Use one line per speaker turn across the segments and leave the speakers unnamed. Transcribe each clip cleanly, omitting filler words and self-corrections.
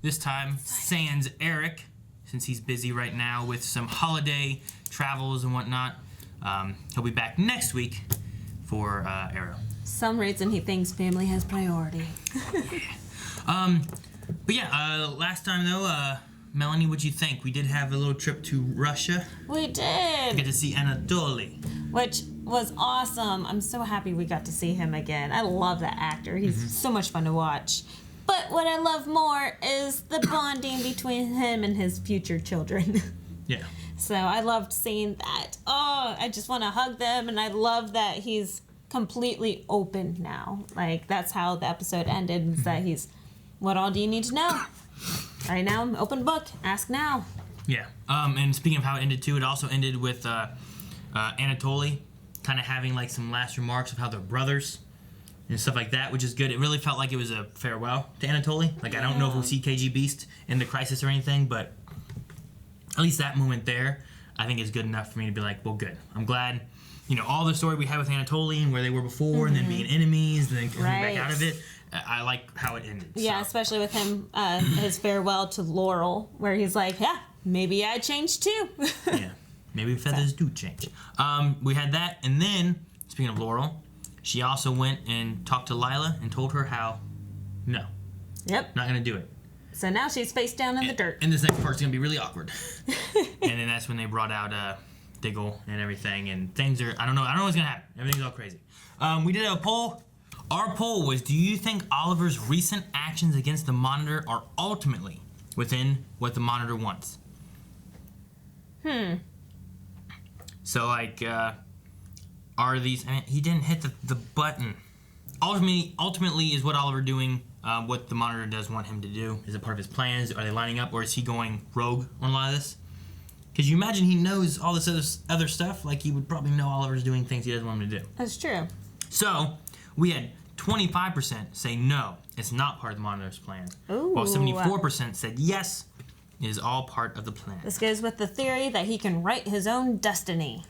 This time, sans Eric, since he's busy right now with some holiday travels and whatnot. He'll be back next week for Arrow.
Some reason he thinks family has priority.
But yeah, last time though, Melanie, what'd you think? We did have a little trip to Russia.
We did.
Get to see Anatoly.
Which was awesome. I'm so happy we got to see him again. I love that actor. He's so much fun to watch. But what I love more is the bonding between him and his future children.
Yeah.
So I loved seeing that. Oh, I just want to hug them, and I love that he's completely open now. Like, that's how the episode ended, is that he's, what all do you need to know? Right now, open book, ask now.
Yeah. And speaking of how it ended too, it also ended with Anatoly kind of having like some last remarks of how they're brothers and stuff like that, which is good. It really felt like it was a farewell to Anatoly. Like, I don't know if we'll see KG Beast in the Crisis or anything, but at least that moment there, I think is good enough for me to be like, well, good. I'm glad, you know, all the story we had with Anatoly and where they were before and then being enemies and then coming back out of it. I like how it ended.
Yeah,
so.
Especially with him, his farewell to Laurel, where he's like, yeah, maybe I changed too.
Yeah, maybe feathers do change. We had that, and then, speaking of Laurel, she also went and talked to Lila and told her how, no.
Yep.
Not going to do it.
So now she's face down in the dirt.
And this next part's going to be really awkward. And then that's when they brought out Diggle and everything, and things are, I don't know what's going to happen. Everything's all crazy. We did have a poll. Our poll was, do you think Oliver's recent actions against the Monitor are ultimately within what the Monitor wants? So, like, are these... I mean, he didn't hit the button. Ultimately, is what Oliver doing what the Monitor does want him to do? Is it part of his plans? Are they lining up? Or is he going rogue on a lot of this? Because you imagine he knows all this other stuff. Like, he would probably know Oliver's doing things he doesn't want him to do.
That's true.
So, we had 25% say no, it's not part of the Monitor's plan.
Ooh.
While 74% said yes, it is all part of the plan.
This goes with the theory that he can write his own destiny.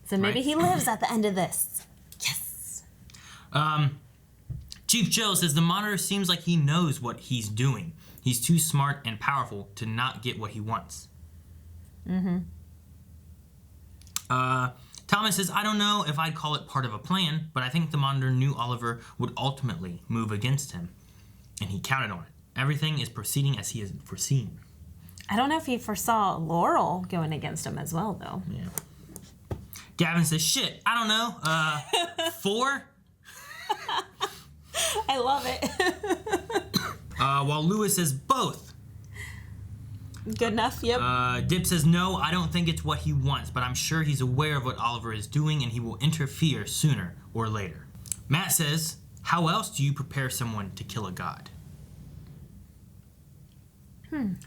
So maybe he lives at the end of this. Yes.
Chief Joe says the Monitor seems like he knows what he's doing. He's too smart and powerful to not get what he wants. Thomas says, I don't know if I'd call it part of a plan, but I think the Monitor knew Oliver would ultimately move against him, and he counted on it. Everything is proceeding as he has foreseen.
I don't know if he foresaw Laurel going against him as well, though.
Yeah. Gavin says, shit, I don't know. 4?
I love it.
While Lewis says both.
Good enough, yep.
Dip says, no, I don't think it's what he wants, but I'm sure he's aware of what Oliver is doing and he will interfere sooner or later. Matt says, how else do you prepare someone to kill a god?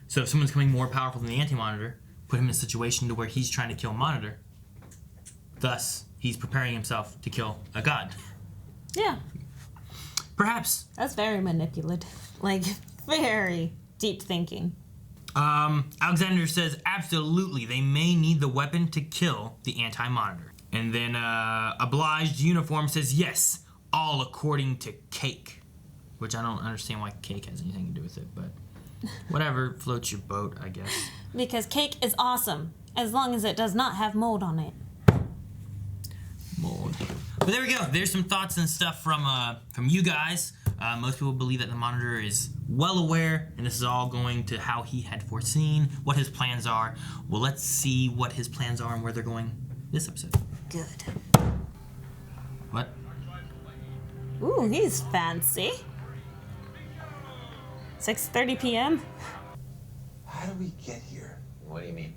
So if someone's becoming more powerful than the Anti-Monitor, put him in a situation to where he's trying to kill Monitor. Thus, he's preparing himself to kill a god.
Yeah.
Perhaps.
That's very manipulative. Like, very deep thinking.
Alexander says, absolutely, they may need the weapon to kill the Anti-Monitor. And then Obliged Uniform says, yes, all according to Cake. Which I don't understand why Cake has anything to do with it, but whatever floats your boat, I guess.
Because cake is awesome, as long as it does not have mold on it.
Mold. But there we go. There's some thoughts and stuff from you guys. Most people believe that the Monitor is well aware, and this is all going to how he had foreseen, what his plans are. Well, let's see what his plans are and where they're going this episode.
Good.
What?
Ooh, he's fancy. 6:30 p.m.
How did we get here?
What do you mean?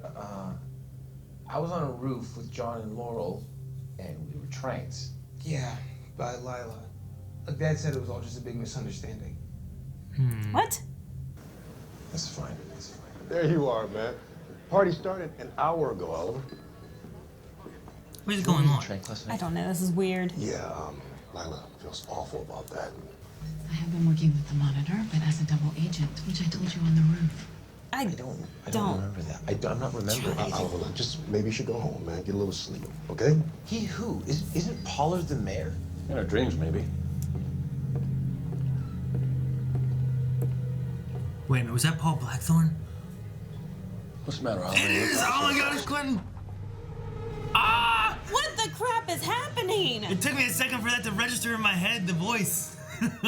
I was on a roof with John and Laurel, and we were tranked.
Yeah, by Lila. Like Dad said, it was all just a big misunderstanding.
What?
That's fine. That's fine.
There you are, man. Party started an hour ago, Oliver.
What is going on?
I don't know. This is weird.
Yeah, Lila feels awful about that.
I have been working with the Monitor, but as a double agent, which I told you on the roof.
I don't remember that. I'm not remembering anything.
Oliver, just maybe you should go home, man. Get a little sleep, okay?
He who? Isn't Pollard the mayor?
In our dreams, maybe.
Wait a minute, was that Paul Blackthorne?
What's the matter, Oliver?
It is! Oh my god, it's Quentin! Ah!
What the crap is happening?
It took me a second for that to register in my head, the voice. I'm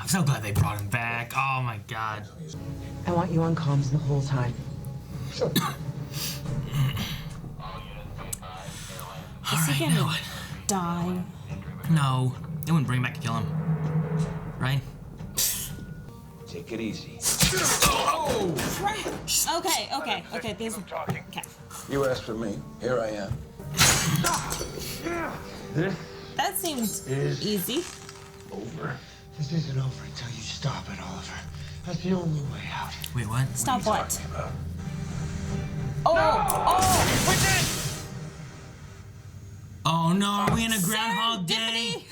so glad they brought him back. Oh my god.
I want you on comms the whole time.
Sure.
Is he
Alright,
gonna die?
no. They wouldn't bring him back to kill him. Right?
Take it easy.
Okay. These. Okay.
You asked for me. Here I am.
That seemed easy.
Over. This isn't over until you stop it, Oliver. That's the only way out.
Wait, what?
Stop what?
Talking about?
Oh no, are we in a Groundhog Day?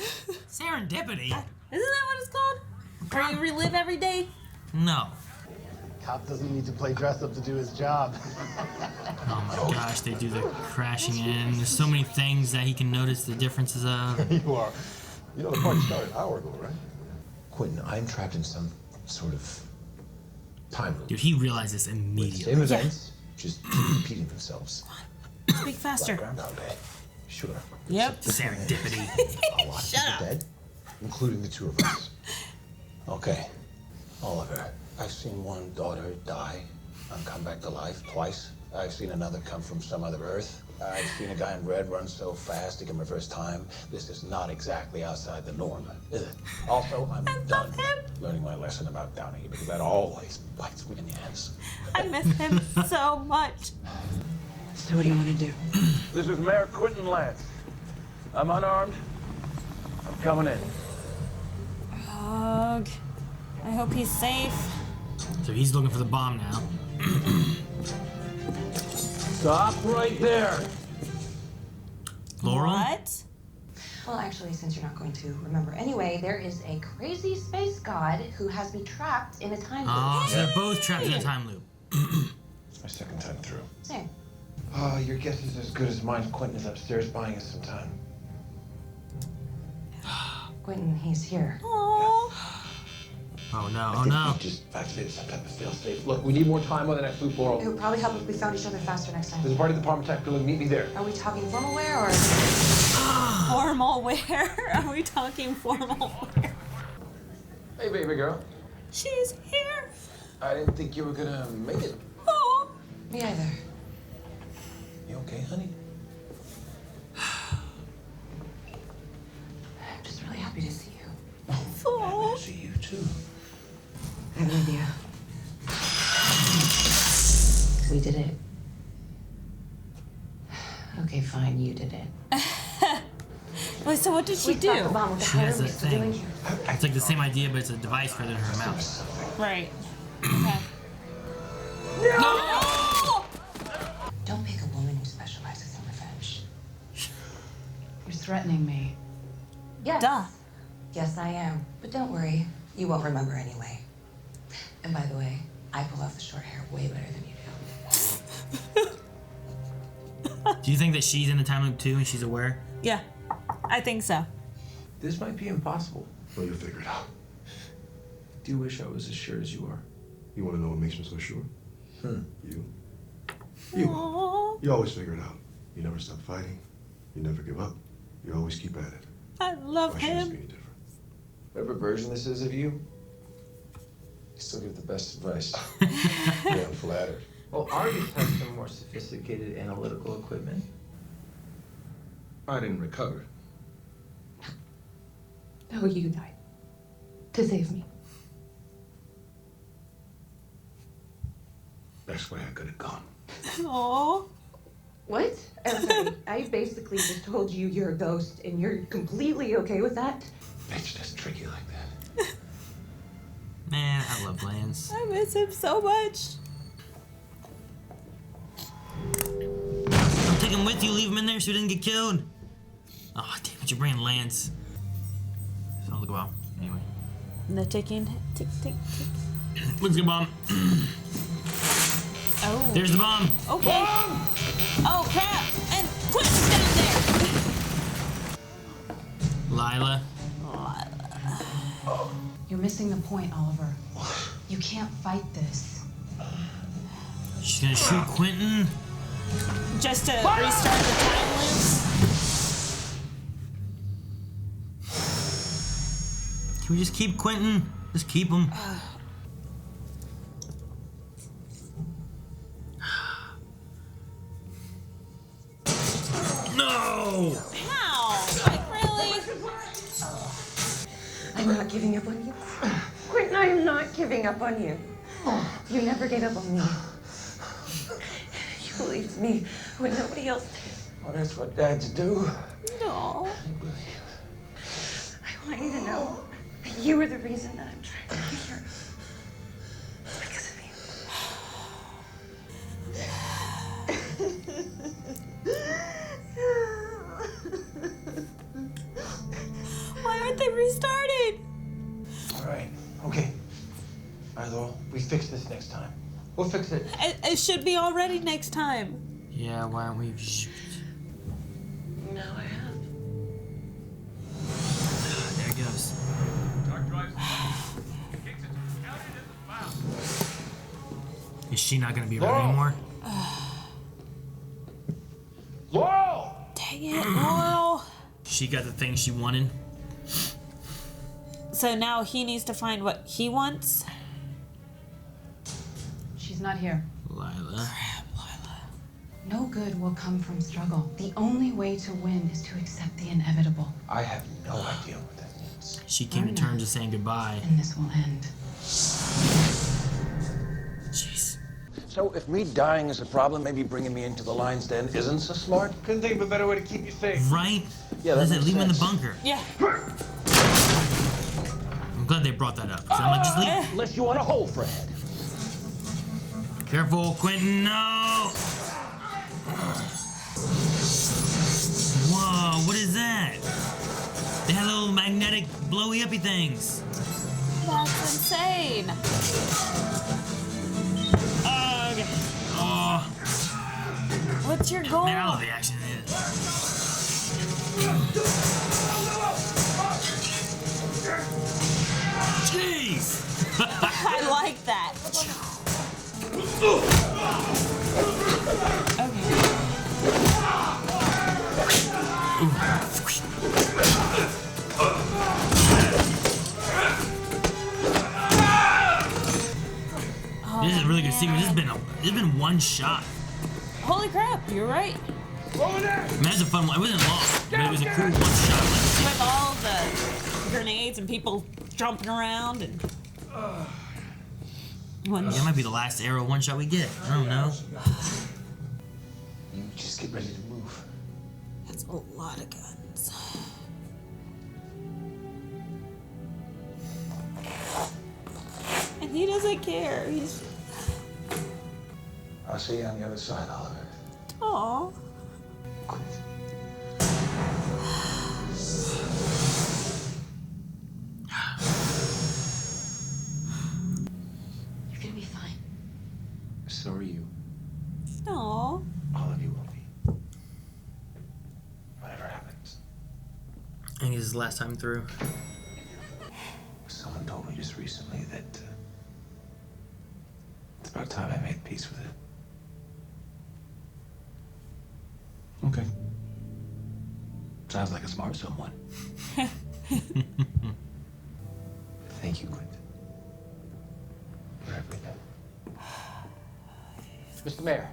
Serendipity?
Serendipity?
Isn't that what it's called? Where you relive every day?
No.
Cop doesn't need to play dress up to do his job.
Oh my gosh, they do the crashing in. There's so many things that he can notice the differences of.
You are. You know the party started an hour ago, right? Quentin, I'm trapped in some sort of time loop.
Dude, he realized this immediately.
Same events, just keep repeating themselves.
Speak faster.
Like Groundhog Day. Sure.
Yep.
Serendipity.
A lot of people dead, including the two of us. Okay, Oliver, I've seen one daughter die and come back to life twice. I've seen another come from some other Earth. I've seen a guy in red run so fast he can reverse time. This is not exactly outside the norm, is it? Also, I'm done learning my lesson about Downey because that always bites me in the ass.
I miss him so much.
So what do you want to do?
This is Mayor Quentin Lance. I'm unarmed. I'm coming in.
Ugh. I hope he's safe.
So he's looking for the bomb now.
Stop right there.
Laurel?
What?
Well, actually, since you're not going to remember anyway, there is a crazy space god who has me trapped in a time loop.
Oh, so they're both trapped in a time loop.
It's my second time through.
Same.
Oh, your guess is as good as mine. Quentin is upstairs buying us some time.
Quentin, he's here.
Oh.
Oh no, oh
I think
no.
we just activated some type of fail-safe. Look, we need more time on the next loop, Laurel.
It would probably help if we found each other faster next
There's
time.
a party at the Palmer Tech building. Meet me there.
Are we talking formal wear or?
Formal wear? Are we talking formal wear?
Hey, baby girl.
She's here.
I didn't think you were gonna make it.
Oh.
Me either.
You okay, honey?
I'm just really happy to see you.
Oh.
I see you too.
I have an idea.
We did it. Okay, fine, you did it.
Wait, so what did she
We stopped the
do?
bomb. What the
She
hell
has
are we
that
still
thing.
doing here?
It's like the same idea, but it's a device rather than her mouth.
Right. Okay.
No!
Don't pick a woman who specializes in revenge.
You're threatening me.
Yes.
Duh.
Yes, I am. But don't worry, you won't remember anyway. And by the way, I pull off the short hair way better than you do.
Do you think that she's in the time loop too and she's aware?
Yeah. I think so.
This might be impossible.
Well, you'll figure it out.
Do you wish I was as sure as you are?
You want to know what makes me so sure? You.
Aww.
You always figure it out. You never stop fighting. You never give up. You always keep at it.
I love
Why should this be
him.
any different?
Whatever version this is of you, you still give the best advice.
Yeah, I'm flattered.
Well, Argus has some more sophisticated analytical equipment.
I didn't recover.
Oh, you died. To save me.
That's where I could have gone.
Aww.
What? I'm sorry. I basically just told you you're a ghost and you're completely okay with that?
Bitch, that's tricky like that.
Man, I love Lance.
I miss him so much.
Take him with you, leave him in there so he doesn't get killed. Oh, damn it, you're bringing Lance. So I'll go out. Anyway.
The ticking. Tick, tick, tick.
Let's get bomb.
Oh.
There's the bomb.
Okay. Oh, crap. And Quentin's down there.
Lila.
You're missing the point, Oliver. You can't fight this.
She's gonna shoot Quentin.
Just to restart the time loops.
Can we just keep Quentin? Just keep him. No!
How? Like, really?
I'm not giving up on you. Quentin, I am not giving up on you. You never gave up on me. You believed me when nobody else did.
Well, that's what dads do.
No.
I want you to know that you were the reason that I'm trying to be here. Because of you.
Why aren't they restarted?
All right. Okay. All right, Laurel. We fix this next time. We'll fix it.
It should be already next time.
Yeah, why don't we shoot?
Now I have.
There it goes. Is she not gonna be ready anymore?
Laurel!
Dang it, Laurel.
She got the thing she wanted.
So now he needs to find what he wants.
She's not here.
Lila.
No good will come from struggle. The only way to win is to accept the inevitable.
I have no idea what that means.
She came to terms with saying goodbye.
And this will end.
Jeez.
So if me dying is a problem, maybe bringing me into the lion's den isn't so smart?
Couldn't think of a better way to keep you safe.
Right?
Yeah,
What is
that
it?
makes
Leave him in the
sense.
bunker.
Yeah.
I'm glad they brought that up. 'Cause I'm like, just leave.
Unless you want a hole for a head.
Careful, Quentin. No! Whoa, what is that? They have little magnetic blowy uppy things.
That's insane. Okay.
Oh,
What's your goal?
man, I love the action in it. Jeez!
I like that.
This is a really good sequence. This has been one shot.
Holy crap, you're right.
Man, that's a fun one. It wasn't long, but it was a cool one shot.
With all the grenades and people jumping around and one
That might be the last arrow one shot we get. I don't know.
You just get ready to move.
That's a lot of guns. And he doesn't care. He's
I'll see you on the other side, Oliver.
aw.
You're gonna be fine.
So are you.
Aw.
All of you will be. Whatever happens.
I think this is the last time through.
Someone told me just recently that it's about time I made peace with it. Okay. Sounds like a smart someone. Thank you, Quentin. For everything.
Mr. Mayor.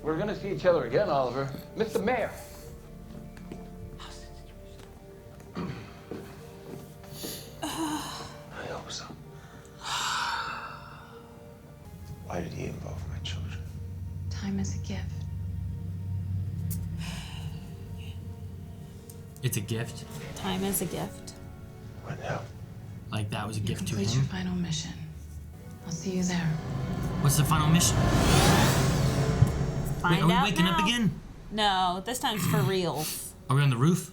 We're gonna see each other again, Oliver. Mr. Mayor.
I hope so. Why did he involve my children?
Time is a gift.
It's a gift.
Time is a gift.
What now?
Like that was a
You
gift to
complete your
him.
final mission. I'll see you there.
What's the final mission?
Find
Wait, are we
out
waking up
now.
again?
No, this time's for reals.
Are we on the roof?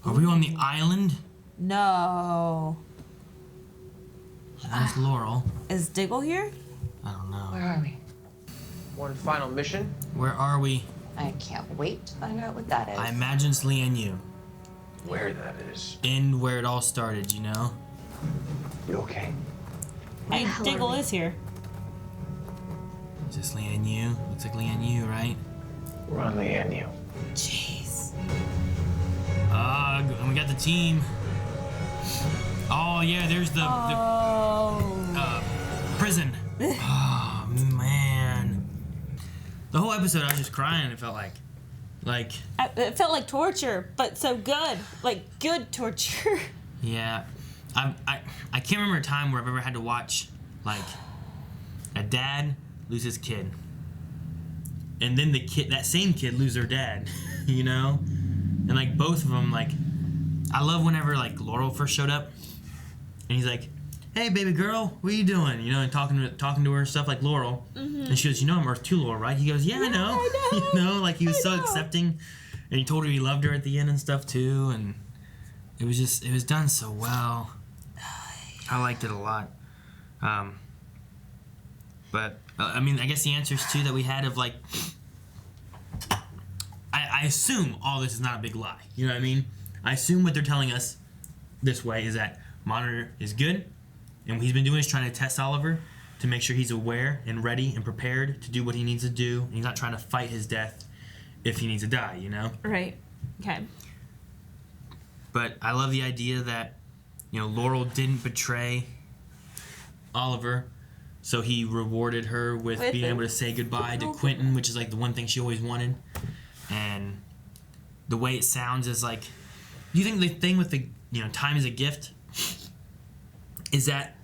Are we on the island?
No.
There's Laurel.
Is Diggle here?
I don't know.
Where are we?
One final mission?
Where are we?
I can't wait to find out what that is.
I imagine it's Lee and you.
Where that is.
In where it all started, you know?
You okay?
Hey, Diggle is here.
Is this Leanne Yu? Looks like Leanne Yu, right?
We're on Leanne Yu.
Jeez.
And we got the team. Oh yeah, there's the prison. Oh man, the whole episode I was just crying. It felt like
It felt like torture, but so good, like good torture.
yeah. I can't remember a time where I've ever had to watch like a dad lose his kid, and then that same kid lose their dad, you know, and like both of them. Like I love whenever like Laurel first showed up, and he's like, "Hey, baby girl, what are you doing?" You know, and talking to her and stuff like Laurel, and she goes, "You know I'm Earth 2 Laurel, right?" He goes, "Yeah, I know." You know, like he was so accepting, and he told her he loved her at the end and stuff too, and it was done so well. I liked it a lot. But I mean, I guess the answers too that we had of like, I assume all this is not a big lie. You know what I mean? I assume what they're telling us this way is that Monitor is good, and what he's been doing is trying to test Oliver to make sure he's aware and ready and prepared to do what he needs to do. And he's not trying to fight his death if he needs to die, you know?
Right. Okay.
But I love the idea that, you know, Laurel didn't betray Oliver, so he rewarded her with being able to say goodbye to Quentin, which is like the one thing she always wanted. And the way it sounds is like, do you think the thing with the, you know, time is a gift is that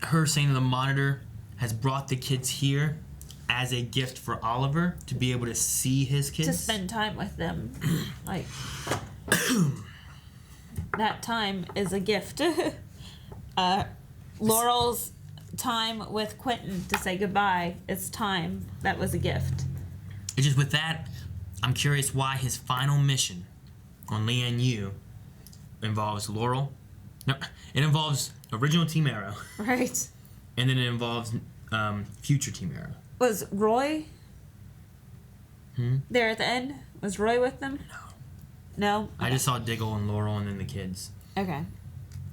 her saying to the Monitor has brought the kids here as a gift for Oliver to be able to see his kids?
To spend time with them. Like, that time is a gift. Laurel's time with Quentin to say goodbye is time that was a gift.
It's just with that, I'm curious why his final mission on Leanne Yu involves Laurel. No, it involves original Team Arrow.
Right.
And then it involves future Team Arrow.
Was Roy there at the end? Was Roy with them?
No.
No?
I just saw Diggle and Laurel and then the kids.
Okay.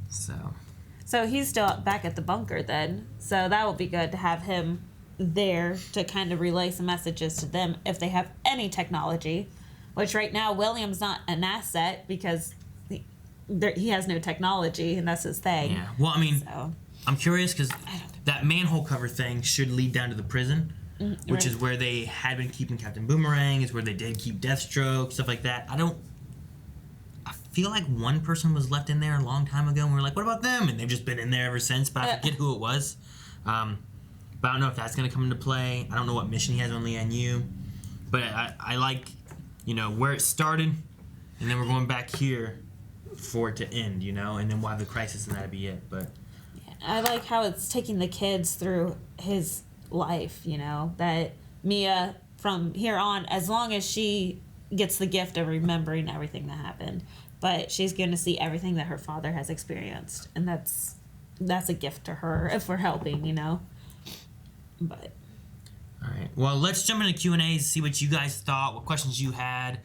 So
he's still back at the bunker then. So that will be good to have him there to kind of relay some messages to them if they have any technology. Which right now, William's not an asset because he has no technology and that's his thing.
yeah. Well, I mean, I'm curious because that manhole cover thing should lead down to the prison, which is where they had been keeping Captain Boomerang, is where they did keep Deathstroke, stuff like that. I feel like one person was left in there a long time ago, and we were like, what about them? And they've just been in there ever since, but I forget who it was. But I don't know if that's going to come into play. I don't know what mission he has on Leanne Yu. But I like, you know, where it started, and then we're going back here for it to end, you know, and then we'll have the crisis, and that'll be it. But
I like how it's taking the kids through his life, you know, that Mia, from here on, as long as she gets the gift of remembering everything that happened, but she's going to see everything that her father has experienced, and that's a gift to her if we're helping, you know. But
all right, well, let's jump into Q&As, see what you guys thought, what questions you had,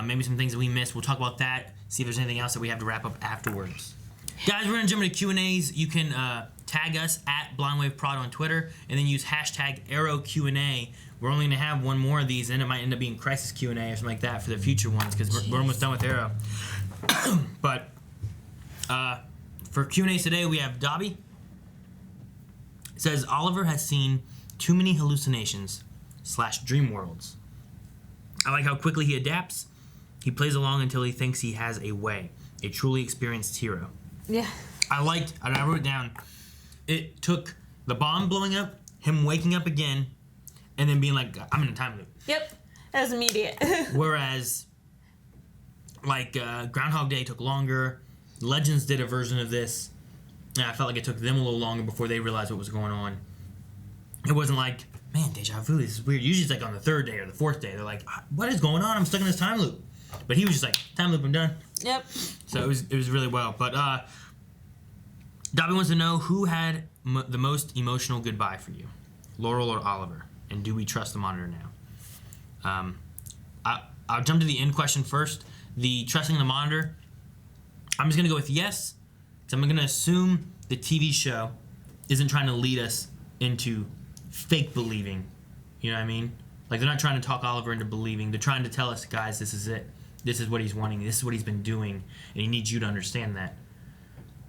maybe some things that we missed. We'll talk about that, see if there's anything else that we have to wrap up afterwards. Guys, we're going to jump into Q&As. You can tag us at BlindWaveProd on Twitter, and then use hashtag ArrowQ&A. We're only going to have one more of these, and it might end up being Crisis Q&A or something like that for the future ones, because we're almost done with Arrow. But for Q&As today, we have Dobby. It says, Oliver has seen too many hallucinations / dream worlds. I like how quickly he adapts. He plays along until he thinks he has a way. A truly experienced hero.
yeah,
I wrote it down. It took the bomb blowing up, him waking up again, and then being like, I'm in a time loop.
yep, that was immediate.
Whereas, like, Groundhog Day took longer. Legends did a version of this, and I felt like it took them a little longer before they realized what was going on. It wasn't like, man, deja vu, this is weird. Usually it's like on the third day or the fourth day. They're like, what is going on? I'm stuck in this time loop. But he was just like, time loop, I'm done.
Yep.
So it was really well. But Dobby wants to know who had the most emotional goodbye for you, Laurel or Oliver, and do we trust the Monitor now? I'll jump to the end question first. The trusting the Monitor, I'm just gonna go with yes, because I'm gonna assume the TV show isn't trying to lead us into fake believing. You know what I mean? Like, they're not trying to talk Oliver into believing. They're trying to tell us, guys, this is it. This is what he's wanting. This is what he's been doing. And he needs you to understand that.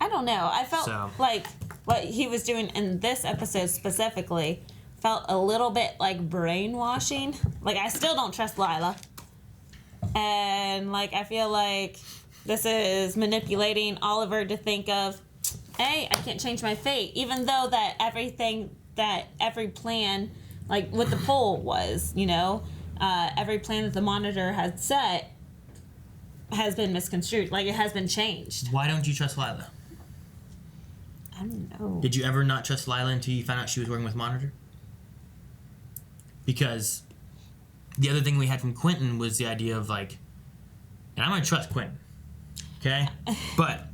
I don't know. I felt like what he was doing in this episode specifically felt a little bit like brainwashing. Like, I still don't trust Lila. And, like, I feel like this is manipulating Oliver to think of, hey, I can't change my fate. Even though that every plan, like what the poll was, you know, every plan that the Monitor had set has been misconstrued. Like, it has been changed.
Why don't you trust Lila?
I don't know.
Did you ever not trust Lila until you found out she was working with Monitor? Because the other thing we had from Quentin was the idea of, like, and I'm going to trust Quentin, okay? But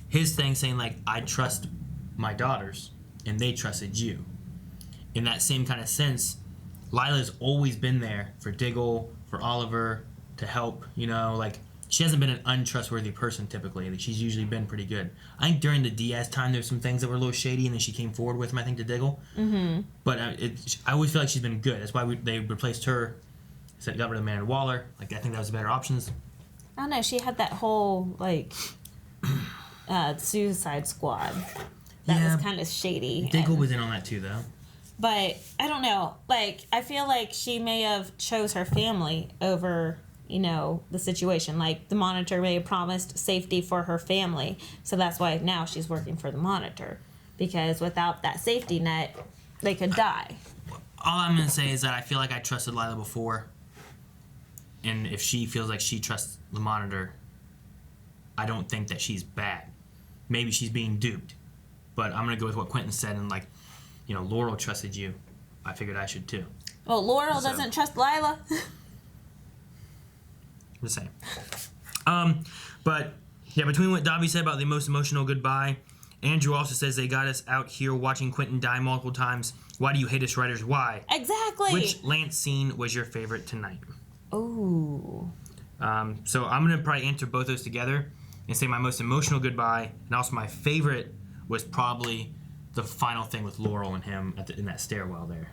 his thing saying, like, I trust my daughters, and they trusted you. In that same kind of sense, Lila's always been there for Diggle, for Oliver, to help, you know, like, she hasn't been an untrustworthy person typically. Like, she's usually been pretty good. I think during the Diaz time, there's some things that were a little shady, and then she came forward with them, I think, to Diggle. Mm-hmm. But I always feel like she's been good. That's why they replaced her. So got rid of Amanda Waller. Like, I think that was better options.
I don't know. She had that whole, like, Suicide Squad. That was kind of shady.
Diggle was in on that too, though.
But I don't know. Like, I feel like she may have chose her family over, you know, the situation. Like, the Monitor may have promised safety for her family. So that's why now she's working for the Monitor. Because without that safety net, they could die.
All I'm going to say is that I feel like I trusted Lila before. And if she feels like she trusts the Monitor, I don't think that she's bad. Maybe she's being duped. But I'm going to go with what Quentin said, and, like, you know, Laurel trusted you. I figured I should too.
Well, Laurel doesn't trust Lila.
The same. But, yeah, between what Dobby said about the most emotional goodbye, Andrew also says they got us out here watching Quentin die multiple times. Why do you hate us writers? Why?
Exactly.
Which Lance scene was your favorite tonight?
Ooh.
So I'm going to probably answer both those together and say my most emotional goodbye, and also my favorite was probably the final thing with Laurel and him in that stairwell there.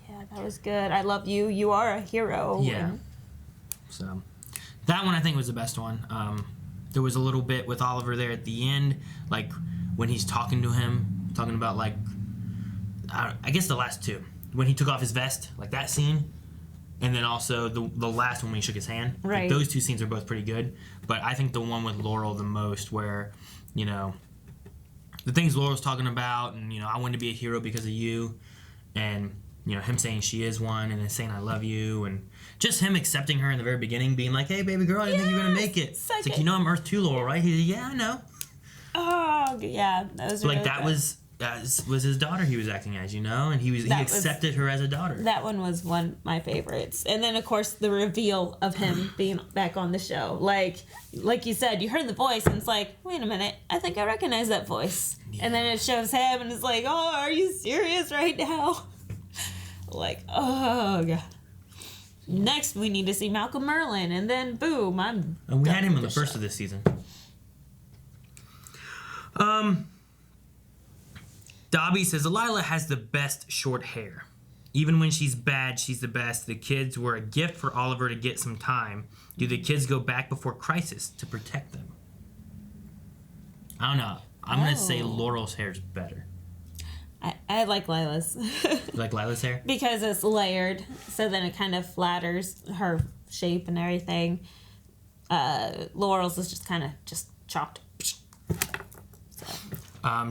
Yeah, that was good. I love you. You are a hero.
Yeah. So that one I think was the best one. There was a little bit with Oliver there at the end, like when he's talking to him, talking about, like, I guess the last two. When he took off his vest, like that scene. And then also the last one when he shook his hand.
Right.
Like, those two scenes are both pretty good. But I think the one with Laurel the most, where, you know, the things Laurel's talking about, and, you know, I wanted to be a hero because of you. And, you know, him saying she is one, and then saying I love you. And just him accepting her in the very beginning, being like, hey, baby girl, I didn't think you were going to make it. It's like, you know, I'm Earth 2 Laurel, right? He's like, yeah, I know.
Oh, yeah. That was
like,
really
that
good.
was his daughter he was acting as, you know, and he accepted her as a daughter.
That one was one of my favorites. And then, of course, the reveal of him being back on the show. Like you said, you heard the voice, and it's like, wait a minute, I think I recognize that voice. Yeah. And then it shows him, and it's like, oh, are you serious right now? Like, oh, God. Next, we need to see Malcolm Merlin, and then, boom, I'm
And we had him in the
show.
first of this season. Dobby says, Delilah has the best short hair. Even when she's bad, she's the best. The kids were a gift for Oliver to get some time. Do the kids go back before Crisis to protect them? I don't know. I'm going to say Laurel's hair's better.
I like Lila's.
You like Lila's hair?
Because it's layered, so then it kind of flatters her shape and everything. Laurel's is just kind of just chopped.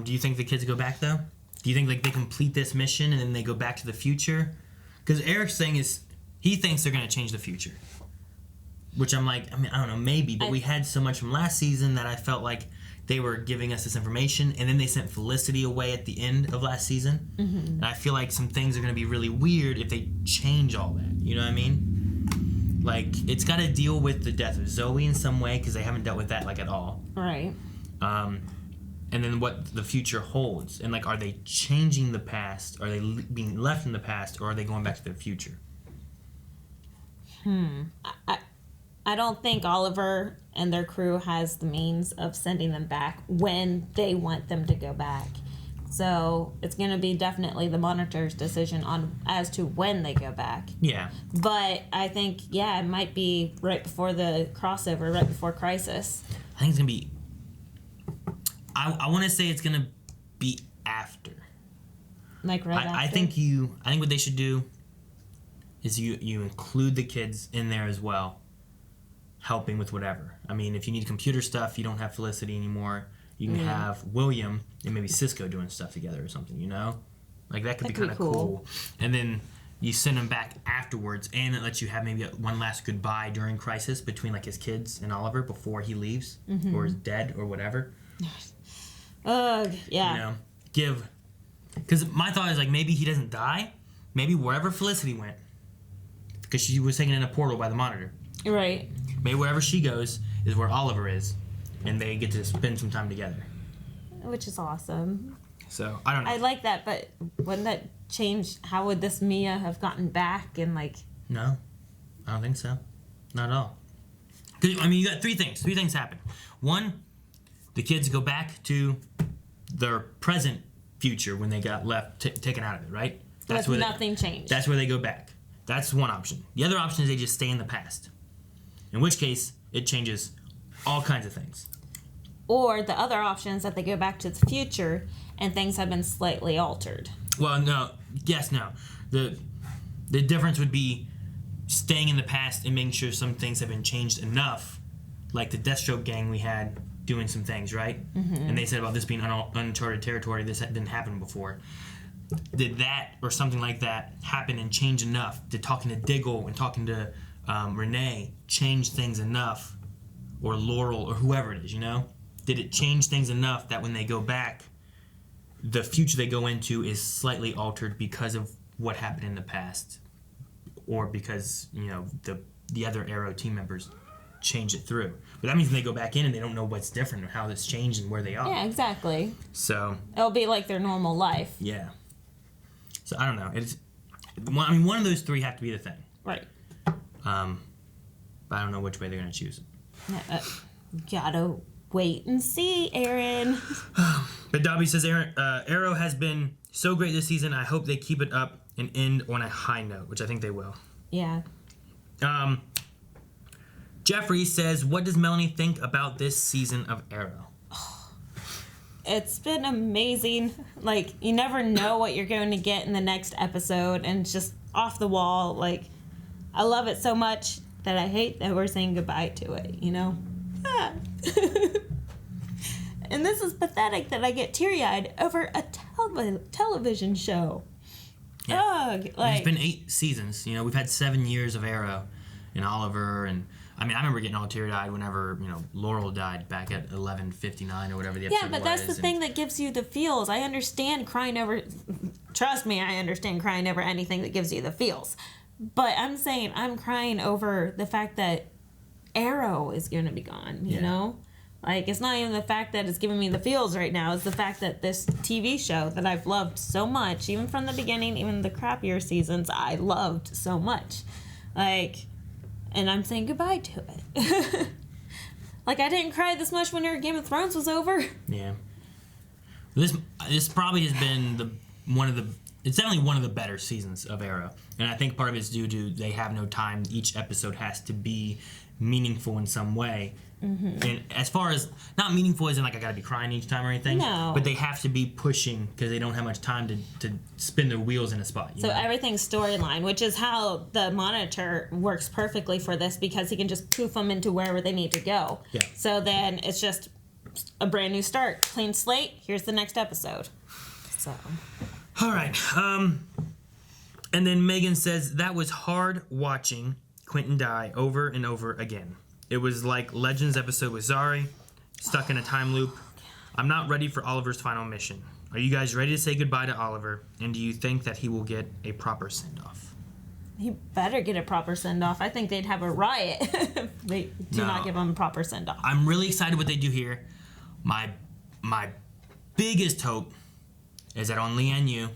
Do you think the kids go back, though? Do you think, like, they complete this mission and then they go back to the future? Because Eric's thing is, he thinks they're going to change the future. Which I'm like, I mean, I don't know, maybe. But we had so much from last season that I felt like they were giving us this information. And then they sent Felicity away at the end of last season. Mm-hmm. And I feel like some things are going to be really weird if they change all that. You know what I mean? Like, it's got to deal with the death of Zoe in some way, because they haven't dealt with that, like, at all.
Right.
And then what the future holds. And, like, are they changing the past? Are they being left in the past? Or are they going back to the future?
I don't think Oliver and their crew has the means of sending them back when they want them to go back. So it's going to be definitely the Monitor's decision on as to when they go back.
Yeah.
But I think, yeah, it might be right before the crossover, right before Crisis.
I think it's going to be... I want to say it's going to be after.
Like right after?
I think what they should do is you include the kids in there as well, helping with whatever. I mean, if you need computer stuff, you don't have Felicity anymore. You can have William and maybe Cisco doing stuff together or something, you know? Like, that could be kind of cool. And then you send them back afterwards, and it lets you have maybe one last goodbye during Crisis between, like, his kids and Oliver before he leaves or is dead or whatever.
Yeah.
You know, because my thought is, like, maybe he doesn't die. Maybe wherever Felicity went, because she was taken in a portal by the Monitor.
Right.
Maybe wherever she goes is where Oliver is, and they get to spend some time together.
Which is awesome.
So, I don't know.
I like that, but wouldn't that change? How would this Mia have gotten back and, like...
No, I don't think so. Not at all. 'Cause, I mean, you got three things. Three things happen. One, the kids go back to their present future when they got left, taken out of it, right?
That's where nothing changed.
That's where they go back. That's one option. The other option is they just stay in the past. In which case, it changes all kinds of things.
Or the other option is that they go back to the future and things have been slightly altered.
Well, no. Yes, no. The difference would be staying in the past and making sure some things have been changed enough, like the Deathstroke gang we had doing some things, right? Mm-hmm. And they said about this being uncharted territory, this didn't happen before. Did that or something like that happen and change enough? Did talking to Diggle and talking to Renee change things enough? Or Laurel or whoever it is, you know? Did it change things enough that when they go back, the future they go into is slightly altered because of what happened in the past? Or because, you know, the other Arrow team members change it through. But that means when they go back in and they don't know what's different or how this changed and where they are.
Yeah, exactly.
So
it'll be like their normal life.
Yeah. So I don't know. One of those three have to be the thing.
Right.
But I don't know which way they're going to choose it.
Gotta wait and see, Aaron.
But Dobby says Arrow has been so great this season. I hope they keep it up and end on a high note, which I think they will.
Yeah.
Jeffrey says, what does Melanie think about this season of Arrow?
It's been amazing. Like, you never know what you're going to get in the next episode, and it's just off the wall. Like, I love it so much that I hate that we're saying goodbye to it, you know? Ah. And this is pathetic that I get teary-eyed over a television show.
Yeah.
Ugh, like,
it's been 8 seasons. You know, we've had 7 years of Arrow and Oliver, and I mean, I remember getting all teary-eyed whenever, you know, Laurel died back at 11:59 or whatever the episode was.
Yeah, but that's the thing that gives you the feels. I understand crying over... Trust me, I understand crying over anything that gives you the feels. But I'm saying I'm crying over the fact that Arrow is going to be gone, you know? Like, it's not even the fact that it's giving me the feels right now. It's the fact that this TV show that I've loved so much, even from the beginning, even the crappier seasons, I loved so much. Like, and I'm saying goodbye to it. Like, I didn't cry this much when Game of Thrones was over.
Yeah. This probably has been it's definitely one of the better seasons of Arrow. And I think part of it's due to they have no time. Each episode has to be meaningful in some way. Mm-hmm. And as far as, not meaningful as in like I gotta be crying each time or anything.
No.
But they have to be pushing because they don't have much time to spin their wheels in a spot.
So everything's storyline, which is how the Monitor works perfectly for this, because he can just poof them into wherever they need to go.
Yeah.
So then it's just a brand new start. Clean slate, here's the next episode. So.
All right. And then Megan says, that was hard watching Quentin die over and over again. It was like Legends episode with Zari, stuck in a time loop. I'm not ready for Oliver's final mission. Are you guys ready to say goodbye to Oliver? And do you think that he will get a proper send-off?
He better get a proper send-off. I think they'd have a riot if they do not give him a proper send-off.
I'm really excited what they do here. My biggest hope is that on Leanne Yu,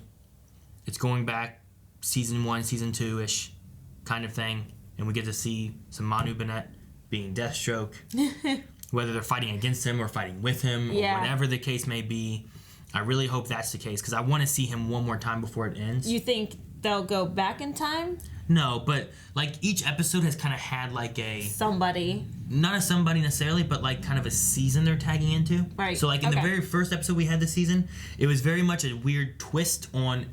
it's going back season 1, season 2-ish kind of thing, and we get to see some Manu Bennett being Deathstroke, whether they're fighting against him or fighting with him, or whatever the case may be. I really hope that's the case because I want to see him one more time before it ends.
You think they'll go back in time?
No, but like each episode has kind of had like a
somebody,
not a somebody necessarily, but like kind of a season they're tagging into.
Right.
So like in the very first episode we had this season, it was very much a weird twist on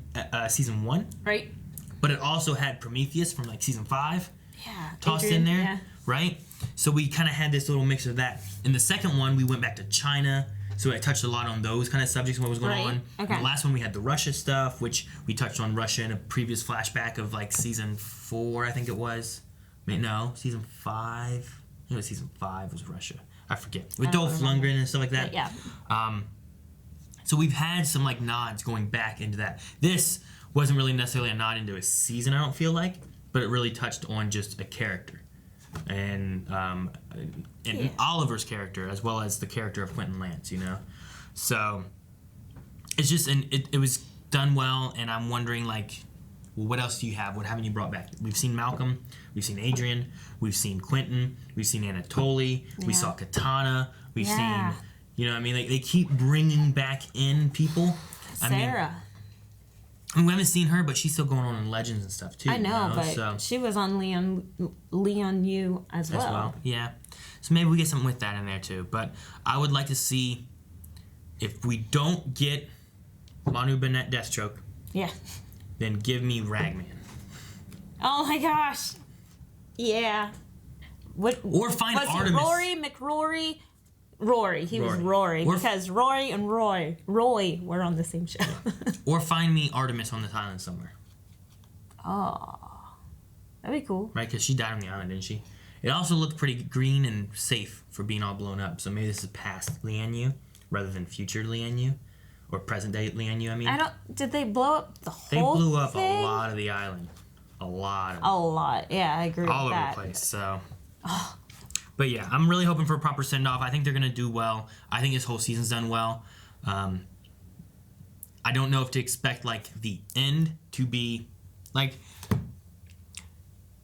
season 1.
Right.
But it also had Prometheus from like season 5.
Yeah.
Tossed
Adrian,
in there,
yeah.
right? So we kind of had this little mix of that. In the second one, we went back to China. So I touched a lot on those kind of subjects and what was going on.
Okay.
In the last one, we had the Russia stuff, which we touched on Russia in a previous flashback of like season 4, I think it was. Wait, no, season 5. I think it was season 5 was Russia. I forget. With Dolph Lundgren and stuff like that.
But yeah.
So we've had some like nods going back into that. This wasn't really necessarily a nod into a season, I don't feel like, but it really touched on just a character. And Oliver's character as well as the character of Quentin Lance, you know. So it's just it was done well, and I'm wondering like, well, what else do you have? What haven't you brought back? We've seen Malcolm, we've seen Adrian, we've seen Quentin, we've seen Anatoly, we saw Katana, we've seen, you know what I mean? They keep bringing back in people.
Sarah.
I mean, we haven't seen her, but she's still going on in Legends and stuff too.
I know,
you know?
but
So,
she was on Leon U as well.
Yeah. So maybe we get something with that in there too. But I would like to see if we don't get Manu Bennett Deathstroke,
Yeah.
then give me Ragman.
Oh my gosh. Yeah. What?
Or find
was
Artemis.
He McRory? Rory. He was
Rory.
Rory
Or
because Rory and Roy were on the same show.
Or find me Artemis on this island somewhere.
Oh, that'd be cool.
Right? Because she died on the island, didn't she? It also looked pretty green and safe for being all blown up. So maybe this is past Lian Yu rather than future Lian Yu. Or present day Lian Yu, I mean.
Did they blow up the
They
whole
blew up
thing?
a lot of the island. A lot of it.
A lot. Yeah, I agree
All
with
over
that.
the place, so. But yeah, I'm really hoping for a proper send-off. I think they're going to do well. I think this whole season's done well. I don't know if to expect, like, the end to be, like,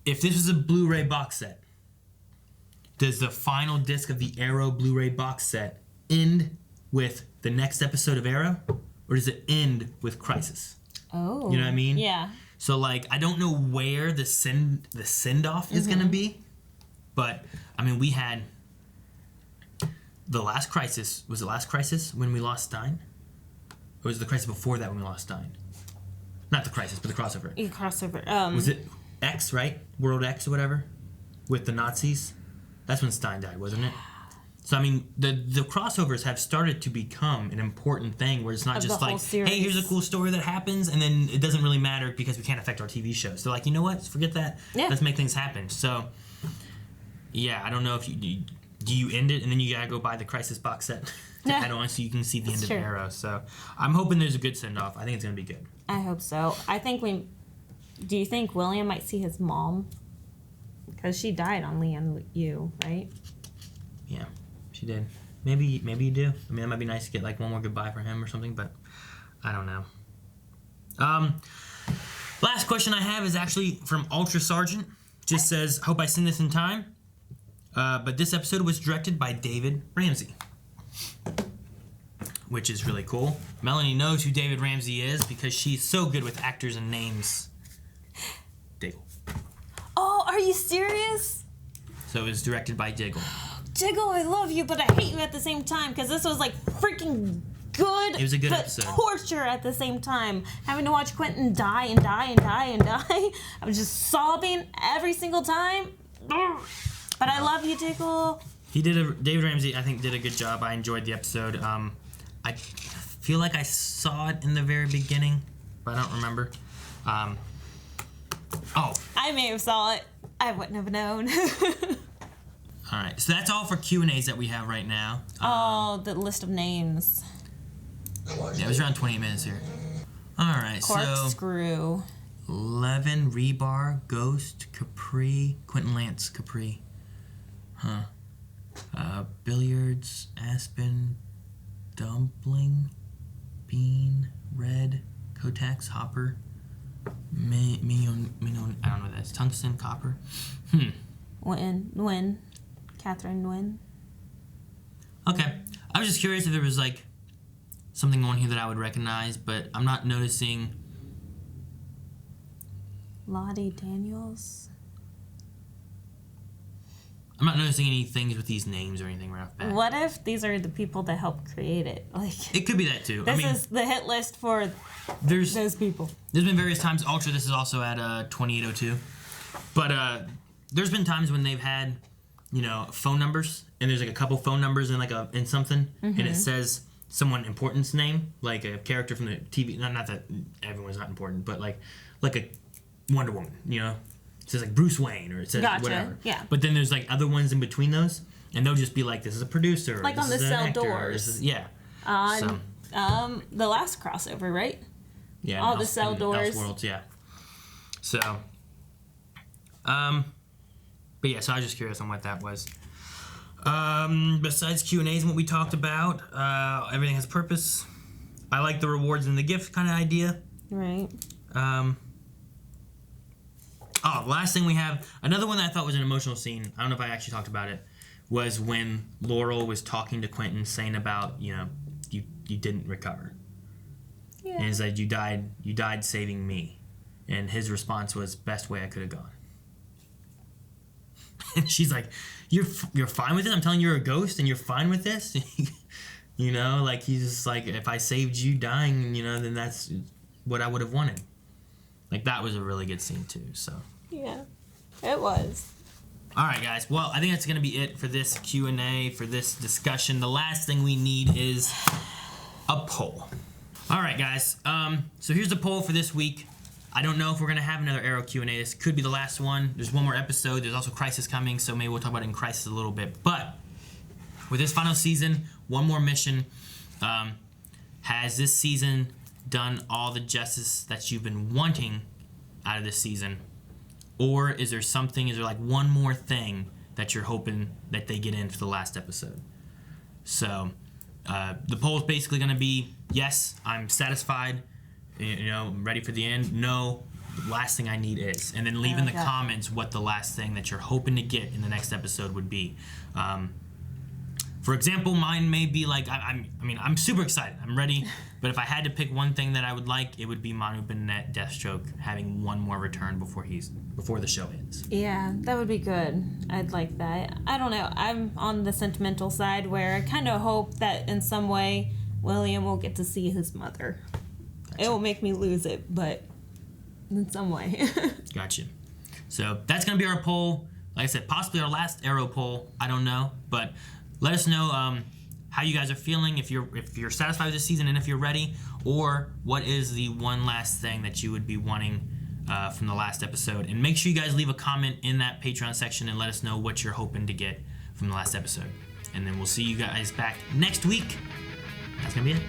if this was a Blu-ray box set, does the final disc of the Arrow Blu-ray box set end with the next episode of Arrow? Or does it end with Crisis?
Oh.
You know what I mean?
Yeah.
So, like, I don't know where the send-off is going to be. But, I mean, we had the last Crisis. Was it last Crisis when we lost Stein? Or was it the Crisis before that when we lost Stein? Not the Crisis, but the crossover.
You crossover.
Was it X, right? World X or whatever? With the Nazis? That's when Stein died, wasn't it? So, I mean, the crossovers have started to become an important thing where it's not just like, hey, here's a cool story that happens, and then it doesn't really matter because we can't affect our TV shows. They're like, you know what? Forget that.
Yeah.
Let's make things happen. So, yeah, I don't know if do you end it, and then you gotta go buy the Crisis box set to add on so you can see the end of Arrow. So, I'm hoping there's a good send-off. I think it's gonna be good.
I hope so. I think do you think William might see his mom? Because she died on Lian Yu, right?
Yeah. She did. Maybe you do. I mean, it might be nice to get like one more goodbye for him or something, but I don't know. Last question I have is actually from Ultra Sergeant. Just says, hope I send this in time. But this episode was directed by David Ramsey, which is really cool. Melanie knows who David Ramsey is because she's so good with actors and names. Diggle.
Oh, are you serious?
So it was directed by Diggle.
Diggle, I love you, but I hate you at the same time because this was like freaking good.
It was a good
but
episode.
Torture at the same time. Having to watch Quentin die and die and die and die. I was just sobbing every single time. But I love you, Diggle.
David Ramsey, I think, did a good job. I enjoyed the episode. I feel like I saw it in the very beginning, but I don't remember. I
may have saw it. I wouldn't have known.
All right, so that's all for Q&As that we have right now.
The list of names.
Yeah, it was around 28 minutes here. All right,
Corkscrew.
so Levin, Rebar, Ghost, Capri, Quentin Lance, Capri. Billiards, Aspen, Dumpling, Bean, Red, Kotex, Hopper, Mignon, I don't know what that is. Tungsten, Copper.
Nguyen. Catherine Nguyen.
Okay. I was just curious if there was like something on here that I would recognize, but I'm not noticing.
Lottie Daniels.
I'm not noticing any things with these names or anything right off the bat.
What if these are the people that helped create it? Like,
It could be that too.
this is the hit list for those people.
There's been various times. Ultra, this is also at 2802. But there's been times when they've had, phone numbers, and there's like a couple phone numbers in something, and it says someone important's name, like a character from the TV. Not that everyone's not important, but like a Wonder Woman, It says like Bruce Wayne, or it says
Gotcha.
whatever.
Yeah.
But then there's like other ones in between those, and they'll just be like, this is a producer.
Like
this
on the
is an
cell
actor, or
doors.
this is- yeah.
The last crossover, right?
Yeah.
all
in
the cell
in
doors.
Elseworlds, yeah. So, but yeah, so I was just curious on what that was. Besides Q&As and what we talked about, everything has purpose. I like the rewards and the gift kind of idea.
Right.
Last thing we have, another one that I thought was an emotional scene, I don't know if I actually talked about it, was when Laurel was talking to Quentin, saying about, you didn't recover.
Yeah.
And it's like, you died saving me. And his response was, best way I could have gone. And she's like, you're fine with this? I'm telling you, you're a ghost and you're fine with this? Like, he's just like, if I saved you dying, then that's what I would have wanted. Like, that was a really good scene too, so.
Yeah, it was.
All right, guys. Well, I think that's going to be it for this Q&A, for this discussion. The last thing we need is a poll. All right, guys. So here's the poll for this week. I don't know if we're going to have another Arrow Q&A. This could be the last one. There's one more episode. There's also Crisis coming, so maybe we'll talk about it in Crisis a little bit. But with this final season, one more mission. Has this season done all the justice that you've been wanting out of this season? Or is there like one more thing that you're hoping that they get in for the last episode? So the poll is basically going to be, yes, I'm satisfied, I'm ready for the end. No, the last thing I need is. And then leave in the comments what the last thing that you're hoping to get in the next episode would be. For example, mine may be like, I'm super excited. I'm ready. But if I had to pick one thing that I would like, it would be Manu Bennett, Deathstroke, having one more return before the show ends.
Yeah, that would be good. I'd like that. I don't know. I'm on the sentimental side where I kind of hope that in some way William will get to see his mother. Gotcha. It will make me lose it, but in some way.
Gotcha. So that's going to be our poll. Like I said, possibly our last Arrow poll. I don't know, but let us know how you guys are feeling, if you're satisfied with this season and if you're ready, or what is the one last thing that you would be wanting from the last episode. And make sure you guys leave a comment in that Patreon section and let us know what you're hoping to get from the last episode. And then we'll see you guys back next week. That's going to be it.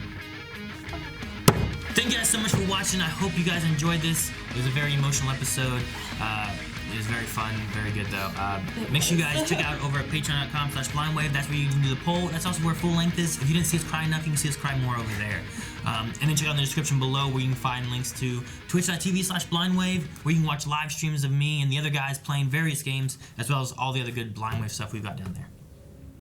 Thank you guys so much for watching. I hope you guys enjoyed this. It was a very emotional episode. It was very fun, very good though. Make sure you guys check out over at patreon.com/blindwave. That's where you can do the poll. That's also where full length is. If you didn't see us cry enough, you can see us cry more over there. And then check out in the description below where you can find links to twitch.tv/blindwave, where you can watch live streams of me and the other guys playing various games, as well as all the other good Blindwave stuff we've got down there.